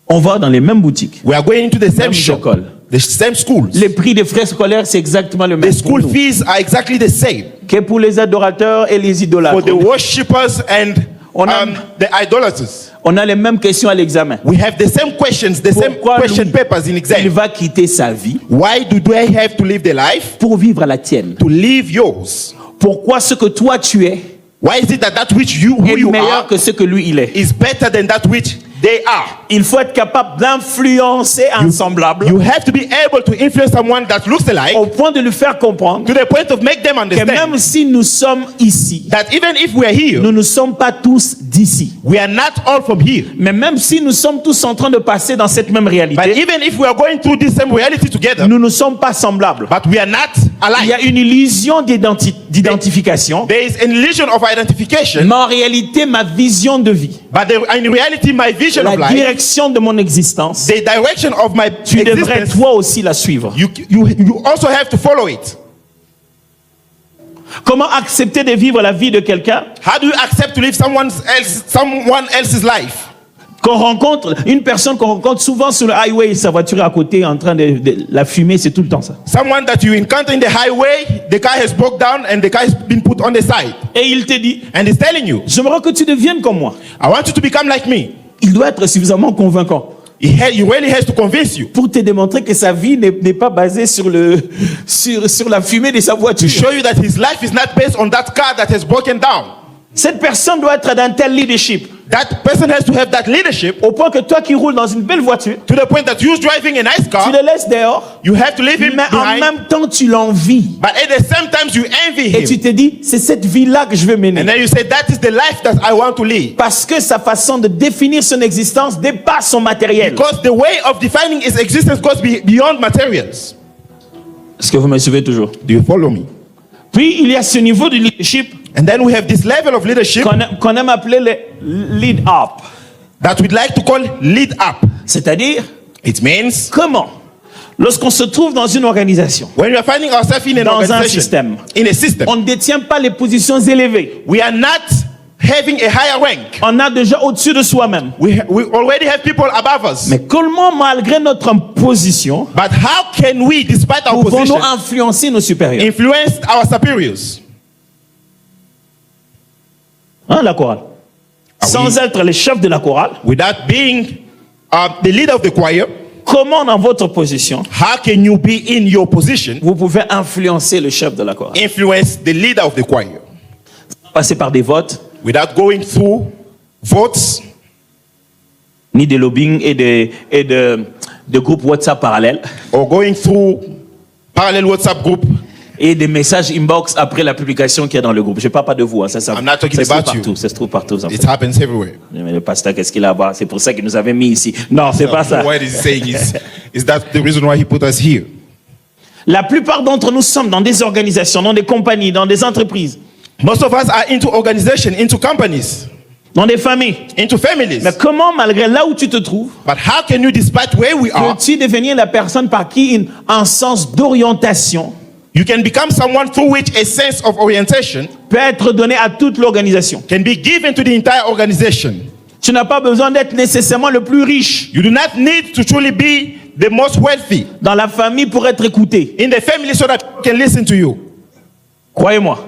On va dans les mêmes boutiques. We are going into the same Même shop, école. the same schools. Les prix des frais scolaires, c'est exactement le même. The pour school nous. fees are exactly the same Que pour les adorateurs et les idolâtres. for the worshippers and On a- the idolaters. On a les mêmes questions à l'examen. We have the same questions, the same Pourquoi question lui, papers in il exam. va quitter sa vie Why do they have to live their life? pour vivre la tienne? To live yours. Pourquoi ce que toi tu es Why is it that that which you, who est you meilleur are, que ce que lui il est? is better than that which they are? Il faut être capable d'influencer un semblable You have to be able to influence someone that looks alike au point de lui faire comprendre to the point of make them que understand même si nous sommes ici, that even if we are here, nous ne sommes pas tous d'ici. we are not all from here. Mais même si nous sommes tous en train de passer dans cette même But réalité, even if we are going through this same reality together, nous ne sommes pas semblables. but we are not Il y a alike. une illusion d'identification, There is an illusion of identification, mais en réalité, ma vision de vie, but in reality, my vision la of life, direction de mon existence, the direction of my tu devrais existence, toi aussi la suivre. you also have to follow it. Comment accepter de vivre la vie de quelqu'un How do you accept to live someone else's life? qu'on rencontre, une personne qu'on rencontre souvent sur le highway, sa voiture est à côté en train de la fumer, c'est tout le temps ça. Someone that you encounter in the highway, the car has broke down and the car has been put on the side. Et il te dit, And he's telling you, j'aimerais que tu deviennes comme moi. I want you to become like me. Il doit être suffisamment convaincant He really has to convince you. pour te démontrer que sa vie n'est pas basée sur la fumée de sa To voiture. show you that his life is not based on that car that has broken down. Cette personne doit être d'un tel leadership That person has to have that leadership au point que toi qui roules dans une belle voiture, to the point that you're driving a nice tu car, le laisses dehors, you have to leave him mais en behind, même temps tu l'envies. but at the same time you envy Et tu him. te dis, c'est cette vie-là que je veux mener. And then you say, that is the life that I want to live. Parce que sa façon de définir son existence dépasse son matériel. Because the way of defining his existence goes beyond materials. Est-ce que vous me suivez toujours? Do you follow me? Puis il y a ce niveau de leadership And then we have this level of leadership qu'on aime appeler le lead up. that we'd like to call lead up. C'est-à-dire, It means comment? Lorsqu'on se trouve dans une organisation, when we are finding ourselves in an dans un organization, système, in a system, on ne détient pas les positions élevées. we are not having a higher rank. On a déjà au-dessus de soi-même. We already have people above us. Mais comment, malgré notre position, But how can we, despite our pouvons-nous position, influencer nos supérieurs? influence our superiors? Hein, la chorale. Sans être le chef de la chorale, Without being the leader of the choir, comment dans votre position, how can you be in your position, vous pouvez influencer le chef de la chorale? influence the leader of the choir? Passer par des votes, Without going through votes, ni de lobbying et de groupes WhatsApp parallèles, or going through parallel WhatsApp group. et des messages inbox après la publication qu'il y a dans le groupe. Je ne parle pas de vous, hein, ça I'm not talking se trouve about you. partout, ça se trouve partout. En fait. It happens everywhere. Mais le pasteur, qu'est-ce qu'il a à voir? C'est pour ça qu'il nous avait mis ici. Non, c'est pas ça. What he's saying is that the reason why he put us here. La plupart d'entre nous sommes dans des organisations, dans des compagnies, dans des entreprises, Most of us are into organization, into companies, dans des familles. into families. Mais comment, malgré là où tu te trouves, But how can you, despite where we are, peux-tu devenir la personne par qui un sens d'orientation you can become someone through which a sense of orientation peut être donné à toute l'organisation? can be given to the entire organization? Tu n'as pas besoin d'être nécessairement le plus riche You do not need to truly be the most wealthy dans la famille pour être écouté. in the family so that people can listen to you. Croyez-moi.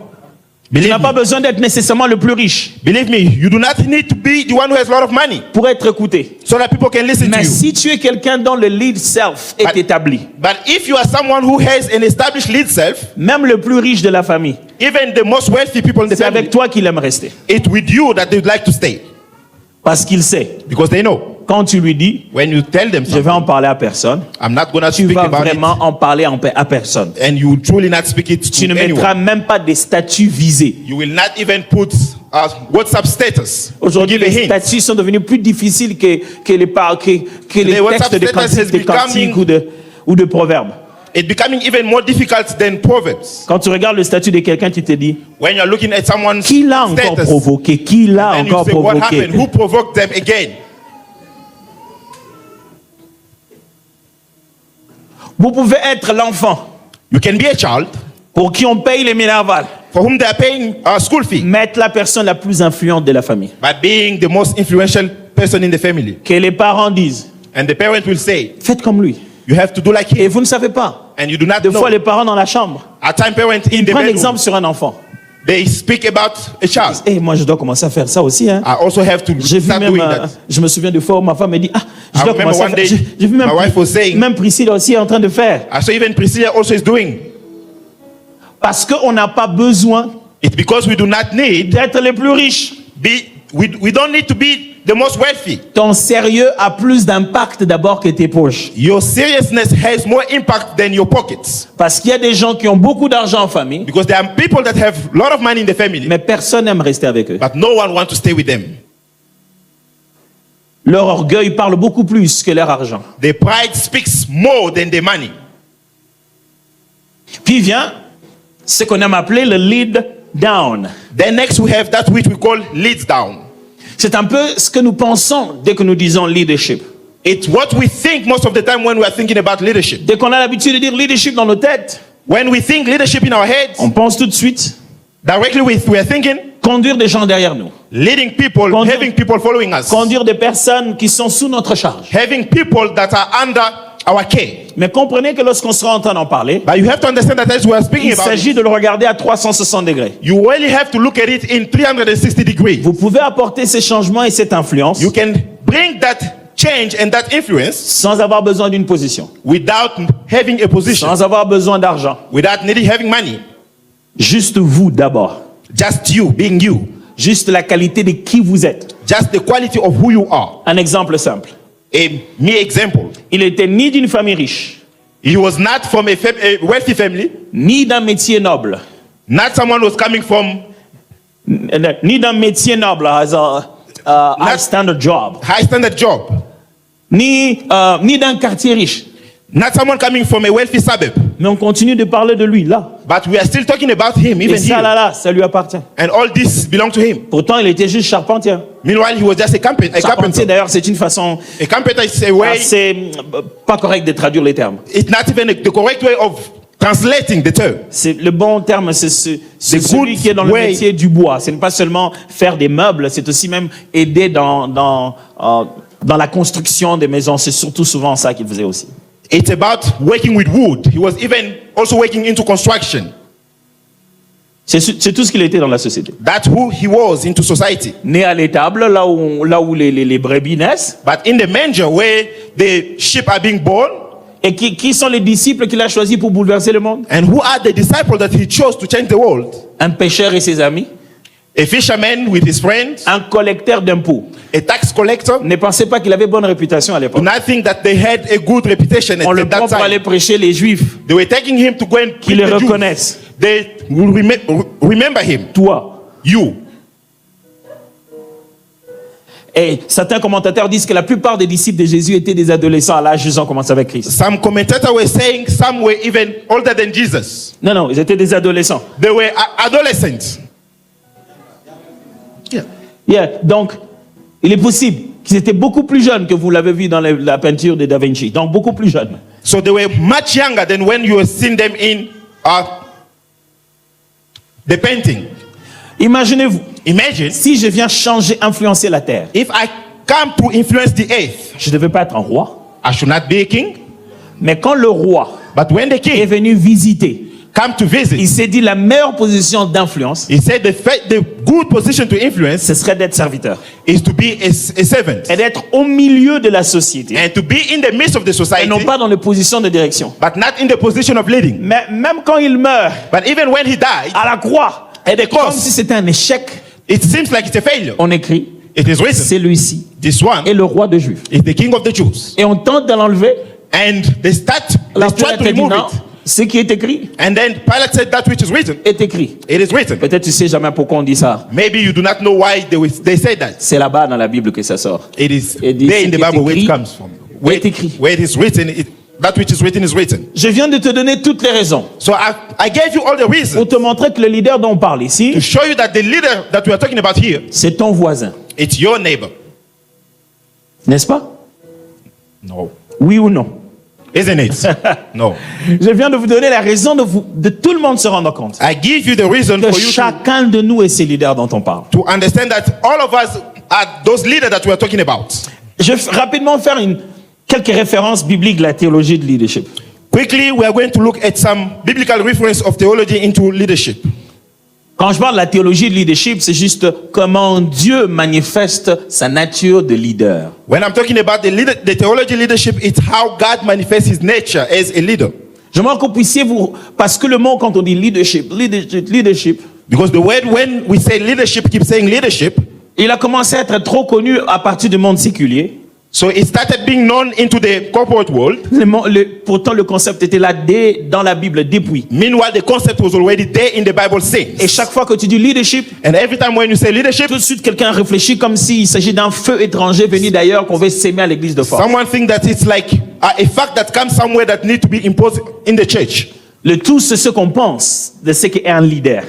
Tu Believe n'as pas me. besoin d'être nécessairement le plus riche Believe me, you do not need to be the one who has a lot of money pour être écouté. so that people can listen to Mais you. si tu es quelqu'un dont le lead self est But- établi, But if you are someone who has an established lead self, même le plus riche de la famille, even the most wealthy people in the c'est avec family, toi qu'il aime rester. it's with you that they'd like to stay Parce qu'il sait, because they know quand tu lui dis, when you tell them je something, vais en parler à personne, I'm not going to tu speak vas about vraiment it, en parler à personne. and you truly not speak it Tu to ne anyone. mettras même pas des statuts visés. You will not even put WhatsApp status. Aujourd'hui, Give a les hint. statuts sont devenus plus difficiles que les WhatsApp textes de status has cantiques becoming- ou de proverbes. It's becoming even more difficult than Proverbs. Quand tu regardes le statut de quelqu'un, tu te dis, When you're looking at someone's qui l'a encore status, provoqué? Qui l'a then you encore say, what provoqué? happened? Who provoked them again? Vous pouvez être l'enfant You can be a child pour qui on paye les minervales, for whom they are paying a school fee, mais être la personne la plus influente de la famille. by being the most influential person in the family. Que les parents disent, And the parent will say, faites comme lui. you have to do like Et him. vous ne savez pas. And you do not Des know. fois, les parents dans la chambre, At time parent in ils the prennent bedroom, l'exemple sur un enfant. they speak about a child. Et moi, je dois commencer à faire ça aussi. Hein. I also have to J'ai vu start même, doing that. je me souviens de fois où ma femme me dit, je I dois remember commencer à one faire. day, J'ai vu même, my wife was saying- même Priscilla aussi est en train de faire. I saw even Priscilla also is doing. Parce qu'on n'a pas besoin It's because we do not need d'être les plus riches. we don't need to be the most wealthy. Ton sérieux a plus d'impact d'abord que tes poches. Your seriousness has more impact than your pockets. Parce qu'il y a des gens qui ont beaucoup d'argent en famille, Because there are people that have a lot of money in the family, mais personne n'aime rester avec eux. but no one wants to stay with them. Leur orgueil parle beaucoup plus que leur argent. Their pride speaks more than their money. Puis vient ce qu'on aime appeler le lead down. Then next we have that which we call leads down. C'est un peu ce que nous pensons dès que nous disons leadership. It's what we think most of the time when we are thinking about leadership. Dès qu'on a l'habitude de dire leadership dans nos têtes, When we think leadership in our heads, on pense tout de suite directly we are thinking conduire des gens derrière nous, leading people, Conduire- having people following us, conduire des personnes qui sont sous notre charge. having people that are under our care. Mais comprenez que lorsqu'on sera en train d'en parler, But you have to understand that as we are speaking il about s'agit it, de le regarder à 360 degrés. you really have to look at it in 360 degrees. Vous pouvez apporter ces changements et cette influence You can bring that change and that influence sans avoir besoin d'une position, without having a position, sans avoir besoin d'argent. without needing having money. Juste vous d'abord. Just you, being you. Juste la qualité de qui vous êtes. Just the quality of who you are. Un exemple simple. A mere example. Il était ni d'une famille riche, He was not from a wealthy family, ni d'un métier noble, not someone who was coming from ni d'un métier noble as a high standard job, high standard job, ni d'un quartier riche. not someone coming from a wealthy suburb. Mais on continue de parler de lui là. But we are still talking about him, Et even ça here. là, ça lui appartient. And all this belong to him. Pourtant, il était juste charpentier. Meanwhile, he was just a Charpentier, carpenter. d'ailleurs, c'est une façon A carpenter is a way, assez pas correcte de traduire les termes. it's not even the correct way of translating the term. C'est le bon terme, c'est celui good qui est dans le way. métier du bois. Ce n'est pas seulement faire des meubles, c'est aussi même aider dans la construction des maisons. C'est surtout souvent ça qu'il faisait aussi. It's about working with wood. He was even also working into construction. C'est tout ce qu'il était dans la société. That's who he was into society. Né à l'étable, là où les brebis naissent. But in the manger where the sheep are being born, Et qui sont les disciples qu'il a choisis pour bouleverser le monde? and who are the disciples that he chose to change the world? Un pêcheur et ses amis, A fisherman with his friends, un collecteur d'impôts. a tax collector. Ne pensez pas qu'il avait bonne réputation à Do l'époque. not think that they had a good reputation On le at prend that pour aller time. prêcher les Juifs, They were taking him to go and qui preach le the Jews. reconnaissent. They will remember him. Toi. You. Et certains commentateurs disent que la plupart des disciples de Jésus étaient des adolescents à l'âge où ils ont commencé avec Christ. Some commentators were saying some were even older than Jesus. Non, ils étaient des adolescents. They were adolescents. Yeah. Donc, il est possible qu'ils étaient beaucoup plus jeunes que vous l'avez vu dans la peinture de Da Vinci. Donc, beaucoup plus jeunes. So they were much younger than when you have seen them in the painting. Imaginez-vous, Imagine si je viens changer, influencer la terre. if I come to influence the earth. Je ne devais pas être un roi. I should not be a king. Mais quand le roi But when the est king venu visiter, come to il visit, s'est dit la meilleure position d'influence, he said the good position to influence ce serait d'être serviteur. is to be a servant Et d'être au milieu de la société. and to be in the midst of the Et society, non pas dans les positions de direction. but not in the position of leading. Mais même quand il meurt But even when he died à la croix, at the comme cross, si c'était un échec, it seems like it's a failure. on écrit, It is written, celui-ci this one est le roi des Juifs. is the king of the Jews. Et on tente de l'enlever. And they try Pilate to a dit remove non, it. ce qui est écrit And then Pilate said that which is written. est écrit. It is written. Peut-être tu sais jamais pourquoi on dit ça. Maybe you do not know why they say that. C'est là-bas dans la Bible que ça sort. It is Et dit, there ce in the qui est Bible where it écrit comes from. Where est écrit. it is written, that which is written is written. Je viens de te donner toutes les raisons So I gave you all the reasons pour te montrer que le leader dont on parle to ici, show you that the leader that we are talking about here, c'est ton voisin. it's your neighbor. N'est-ce pas? No. Oui ou non? Isn't it? No. Je viens de vous donner la raison de tout le monde se rendre compte I give you the reason que for you chacun de nous est ces leaders dont on parle. to understand that all of us are those leaders that we are talking about. Je vais rapidement faire quelques références bibliques de la théologie de leadership. Quickly, we are going to look at some biblical reference of theology into leadership. Quand je parle de la théologie de leadership, c'est juste comment Dieu manifeste sa nature de leader. When I'm talking about the theology leadership, it's how God manifests his nature as a leader. J'aimerais que vous puissiez parce que le mot, quand on dit leadership, Because the word, when we say leadership, keep saying leadership. Il a commencé à être trop connu à partir du monde séculier. So it started being known into the corporate world. Pourtant, le concept était là dans la Bible depuis. Meanwhile, the concept was already there in the Bible since. Et chaque fois que tu dis leadership, And every time when you say leadership, tout de suite quelqu'un réfléchit comme s'il s'agit d'un feu étranger venu d'ailleurs qu'on veut s'aimer à l'église de force. someone thinks that it's like a fact that comes somewhere that need to be imposed in the church. Le tout, c'est ce qu'on pense de ce qu'est un leader.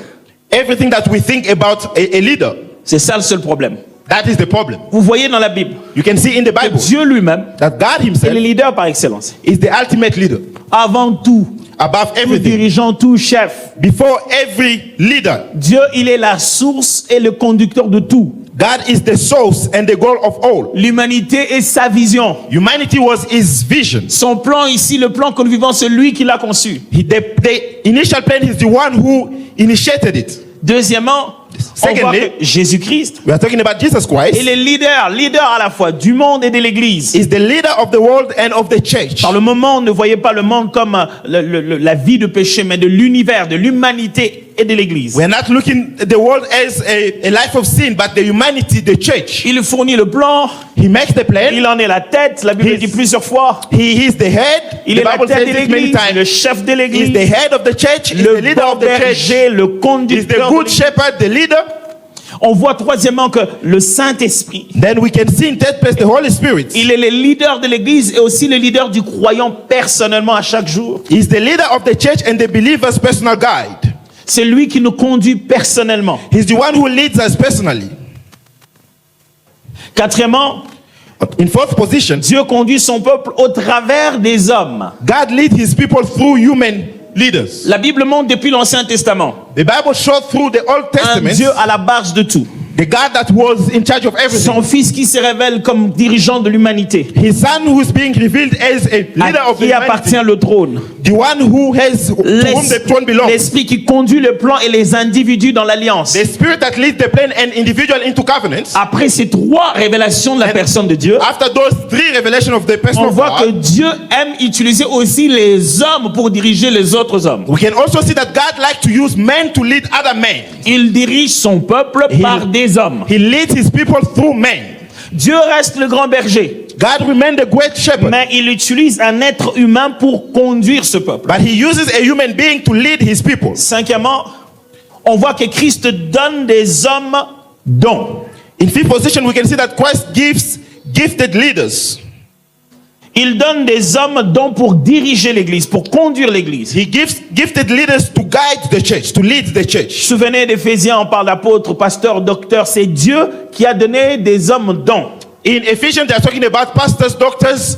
Everything that we think about a leader, C'est ça le seul problème. that is the problem. Vous voyez dans la Bible You can see in the que Bible Dieu lui-même that God est le himself leader par excellence. is the ultimate leader. Avant tout, Above tout everything. dirigeant, tout chef. Before every leader, Dieu, il est la source et le conducteur de tout. God is the source and the goal of all. L'humanité est sa vision. Humanity was his vision. Son plan ici, le plan que nous vivons, c'est lui qui l'a conçu. The initial plan is the one who initiated it. Deuxièmement, on voit Secondly, que Jésus-Christ we are talking about Jesus Christ. est le leader à la fois du monde et de l'Église. Is the leader of the world and of the church. Par le moment, ne voyez pas le monde comme la vie de péché, mais de l'univers, de l'humanité et de l'Église. We are not looking at the world as a life of sin, but the humanity, the church. Il fournit le plan, He makes the plan. il en est la tête, la Bible He's- dit plusieurs fois. He is the head. Il The est la Bible tête says de it many l'Église, le times. chef de He's the l'Église, head of the church. He's le the leader bon of the church. berger, le He's the conducteur. good shepherd, the leader. On voit troisièmement que le Saint-Esprit, Then we can see in third place the Holy Spirit. il est le leader de l'Église et aussi le leader du croyant personnellement à chaque jour. He's the leader of the church and the believer's personal guide. C'est lui qui nous conduit personnellement. He's the one who leads us personally. Quatrièmement, In fourth position, Dieu conduit son peuple au travers des hommes. God leads his people through human leaders. La Bible montre depuis l'Ancien Testament The Bible shows through the Old un Testament Dieu à la base de tout. the God that was in charge of everything. Son Fils qui se révèle comme dirigeant de l'humanité, His son who is being revealed as a leader à of the qui appartient humanity. le trône. The one who has to whom the throne belongs. L'Esprit qui conduit le plan et les individus dans l'alliance. The spirit that leads the plan and individual into covenants. Après ces trois révélations de la personne de Dieu, After those three revelations of the person on of voit que God, Dieu aime utiliser aussi les hommes pour diriger les autres hommes. we can also see that God likes to use men to lead other men. Il dirige son peuple par des hommes. He leads his people through men. Dieu reste le grand berger, God remains the great shepherd, mais il utilise un être humain pour conduire ce peuple. but he uses a human being to lead his people. Cinquièmement, on voit que Christ donne des hommes dons. In fifth position, we can see that Christ gives gifted leaders. Il donne des hommes dons pour diriger l'Église, pour conduire l'Église. He gives gifted leaders to guide the church, to lead the church. Souvenez d'Éphésiens, on parle d'apôtres, pasteurs, docteurs. C'est Dieu qui a donné des hommes dons. In Ephesians, they are talking about pastors, doctors.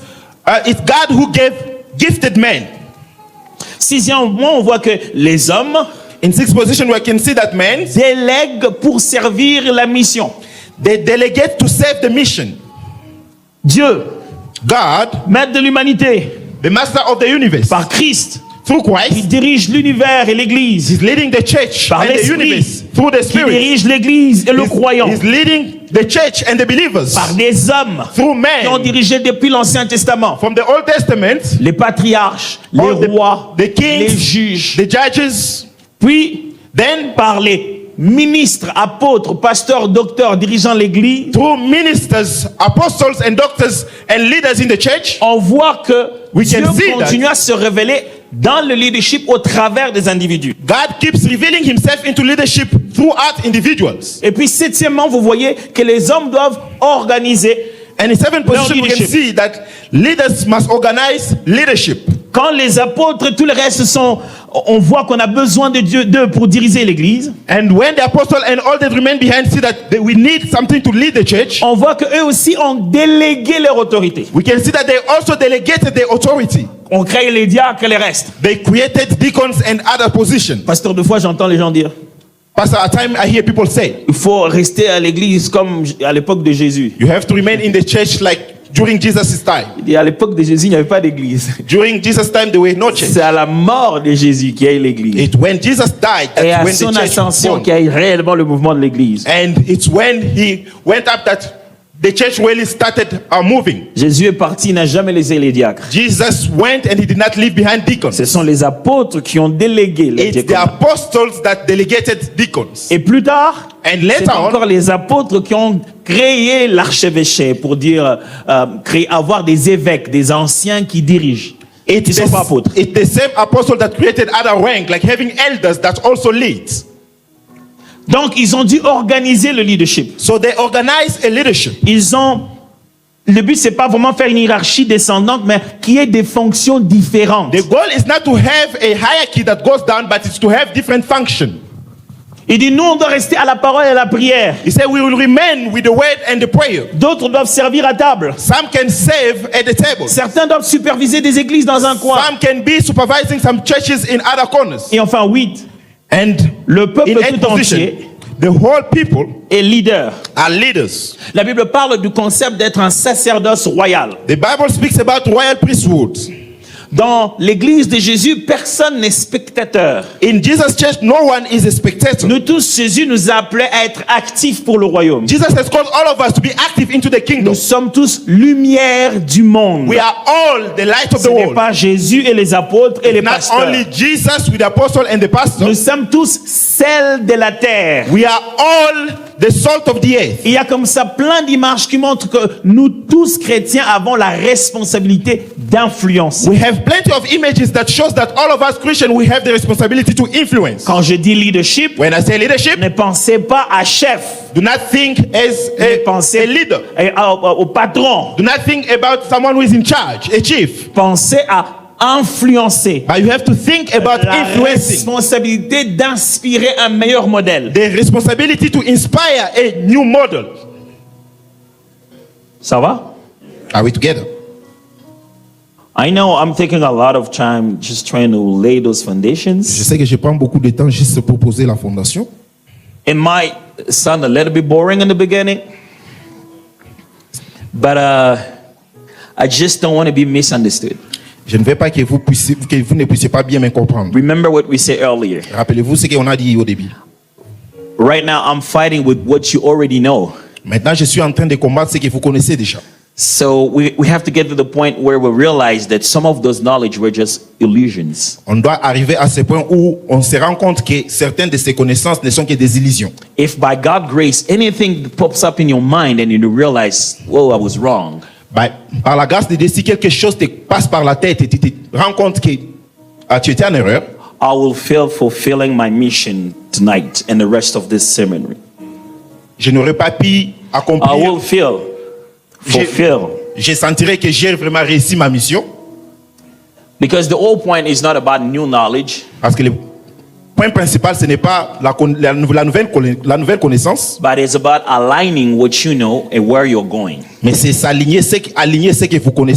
It's God who gave gifted men. Sixièmement, on voit que les hommes In sixth position, we can see that men, délèguent pour servir la mission. they delegate to serve the mission. Dieu, God, maître de l'humanité, the master of the universe, par Christ, through qui Christ, dirige l'univers et l'Église. is leading the church Par and the l'Esprit, universe through the qui Spirit. dirige l'Église et le croyant. He's leading the church and the believers Par des hommes through qui ont men. dirigé depuis l'Ancien Testament. From the Old Testament, Les patriarches, les all rois, the kings, les juges. the judges, Puis, then par les ministres, apôtres, pasteurs, docteurs, dirigeant l'Église, through ministers, apostles, and doctors and leaders in the church, on voit que We Dieu can see continue à se révéler dans le leadership au travers des individus. God keeps revealing himself into leadership throughout individuals. Et puis, septièmement, vous voyez que les hommes doivent organiser. And in seventh position, we can leadership. see that leaders must organize leadership. Quand les apôtres et tout le reste sont, on voit qu'on a besoin de Dieu d'eux pour diriger l'Église. And when the apostle and all that remain behind see that we need something to lead the church, On voit qu'eux aussi ont délégué leur autorité. we can see that they also delegated their authority. On crée les diacres et les restes. They created deacons and other positions. Pasteur, deux fois j'entends les gens dire, Pastor, at time I hear people say, il faut rester à l'Église comme à l'époque de Jésus. you have to remain in the church like during Jesus' time. Il dit, à l'époque de Jésus, il n'y avait pas d'église. During Jesus' time, there were no church. C'est à la mort de Jésus qu'il y a eu l'église. It's when Jesus died Et that's à when the son church was ascension born. qu'il y a eu réellement le mouvement de l'église. And it's when he went up that the church really started moving. Jésus est parti, il n'a jamais laissé les diacres. Jesus went and he did not leave behind deacons. Ce sont les apôtres qui ont délégué les It's the diacres. apostles that delegated deacons. Et plus tard, And c'est later on, encore les apôtres qui ont créé l'archevêché pour dire, avoir des évêques, des anciens qui dirigent. Ils ne sont pas apôtres. it's the same apostle that created other rank, like having elders that also lead. Donc, ils ont dû organiser le leadership. So they organize a leadership. Le but, c'est pas vraiment faire une hiérarchie descendante, mais qu'il y ait des fonctions différentes. The goal is not to have a hierarchy that goes down, but it's to have different functions. Il dit, nous, on doit rester à la parole et à la prière. He said, we will remain with the word and the prayer. D'autres doivent servir à table. Some can serve at the table. Certains doivent superviser des églises dans un coin. Some can be supervising some churches in other corners. Et enfin, 8. And Le peuple in eighth tout position, entier the whole people est leader. are leaders. La Bible parle du concept d'être un sacerdoce royal. The Bible speaks about royal priesthood. Dans l'église de Jésus, personne n'est spectateur. In Jesus' church, no one is a spectator. Nous tous, Jésus nous a appelés à être actifs pour le royaume. Jesus has called all of us to be active into the kingdom. Nous sommes tous lumière du monde. We are all the light of Ce the n'est world. pas Jésus et les apôtres et les Not pasteurs. only Jesus with the apostle and the pastor. Nous sommes tous sel de la terre. We are all the salt of the earth. Il y a comme ça plein d'images qui montrent que nous tous chrétiens avons la responsabilité d'influencer. We have plenty of images that shows that all of us Christians, we have the responsibility to influence. Quand je dis leadership, When I say leadership, ne pensez pas à chef, do not think as ne a pensez leader. au patron. Do not think about someone who is in charge, a chief. Pensez à influencer. But you have to think about La influencing. responsabilité d'inspirer un meilleur modèle. The responsibility to inspire a new model. Ça va? Are we together? I know I'm taking a lot of time just trying to lay those Je foundations. sais que je prends beaucoup de temps juste pour poser la fondation. It might sound a little bit boring in the beginning, but I just don't want to be misunderstood. Je ne veux pas que vous ne puissiez pas bien me comprendre. Remember what we said earlier. Rappelez-vous ce qu'on a dit au début. Right now, I'm fighting with what you already know. Maintenant, je suis en train de combattre ce que vous connaissez déjà. So we have to get to the point where we realize that some of those knowledge were just illusions. On doit arriver à ce point où on se rend compte que certaines de ces connaissances ne sont que des illusions. If by God's grace anything pops up in your mind and you realize, whoa, I was wrong, Par la grâce de Dieu, si quelque chose te passe par la tête et tu te rends compte que tu étais en erreur, I will feel fulfilling my mission tonight and the rest of this seminary. je n'aurais pas pu I accomplir. will feel fulfilled. Je sentirais que j'ai vraiment réussi ma mission. Because the whole point is not about new knowledge, Parce que le point principal, ce n'est pas la nouvelle connaissance, but it's about aligning what you know and where you're going. mais c'est aligner ce que vous connaissez